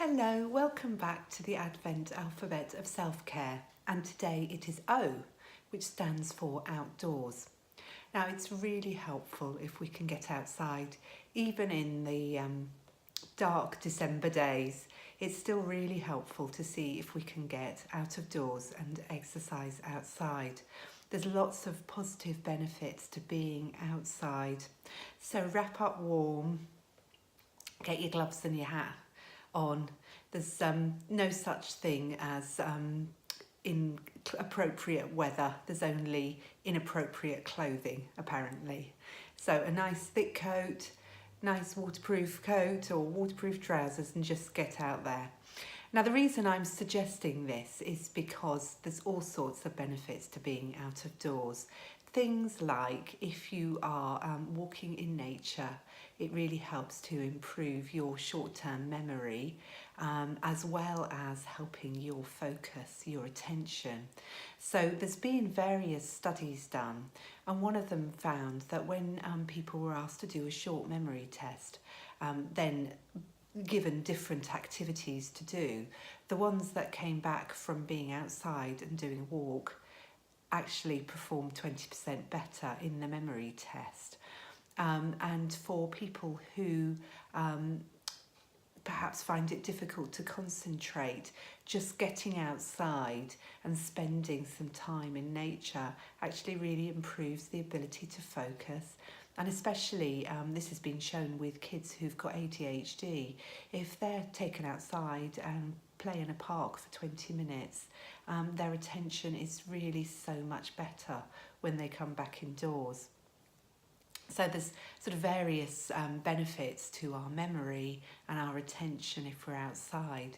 Hello, welcome back to the Advent alphabet of self-care, and today it is O, which stands for outdoors. Now it's really helpful if we can get outside, even in the dark December days. It's still really helpful to see if we can get out of doors and exercise outside. There's lots of positive benefits to being outside. So wrap up warm, get your gloves and your hat on. There's no such thing as inappropriate weather. There's only inappropriate clothing, apparently. So a nice thick coat, nice waterproof coat or waterproof trousers, and just get out there. Now the reason I'm suggesting this is because there's all sorts of benefits to being out of doors. Things like if you are walking in nature, it really helps to improve your short-term memory as well as helping your focus, your attention. So there's been various studies done, and one of them found that when people were asked to do a short memory test, then given different activities to do, the ones that came back from being outside and doing a walk actually performed 20% better in the memory test. And for people who perhaps find it difficult to concentrate, just getting outside and spending some time in nature actually really improves the ability to focus. And especially this has been shown with kids who've got ADHD. If they're taken outside and play in a park for 20 minutes, their attention is really so much better when they come back indoors. So there's sort of various benefits to our memory and our attention if we're outside.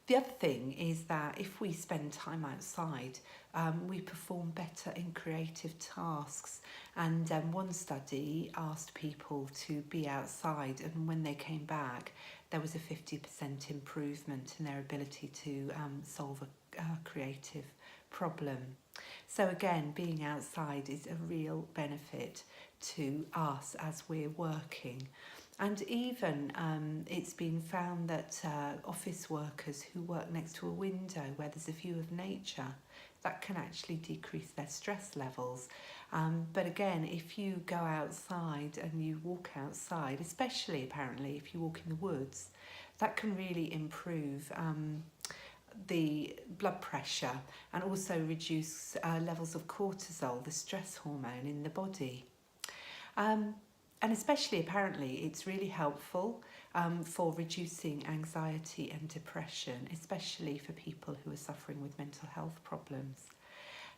The other thing is that if we spend time outside, we perform better in creative tasks. And one study asked people to be outside, and when they came back, there was a 50% improvement in their ability to solve a creative problem. So again, being outside is a real benefit to us as we're working. And even it's been found that office workers who work next to a window where there's a view of nature, that can actually decrease their stress levels. But again, if you go outside and you walk outside, especially apparently if you walk in the woods, that can really improve the blood pressure and also reduce levels of cortisol, the stress hormone in the body. And especially apparently it's really helpful for reducing anxiety and depression, especially for people who are suffering with mental health problems.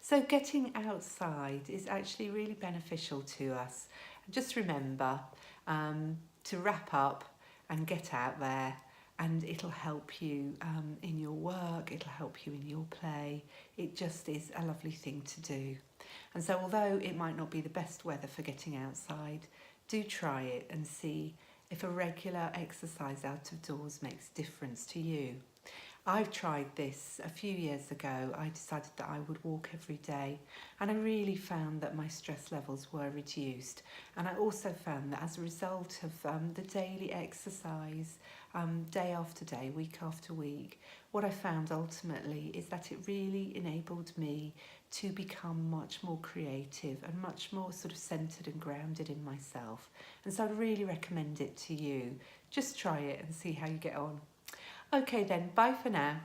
So getting outside is actually really beneficial to us. Just remember to wrap up and get out there, and it'll help you in your work, it'll help you in your play. It just is a lovely thing to do. And so although it might not be the best weather for getting outside, do try it and see if a regular exercise out of doors makes a difference to you. I've tried this a few years ago. I decided that I would walk every day, and I really found that my stress levels were reduced. And I also found that as a result of the daily exercise, day after day, week after week, what I found ultimately is that it really enabled me to become much more creative and much more sort of centred and grounded in myself. And so I'd really recommend it to you. Just try it and see how you get on. Okay then, bye for now.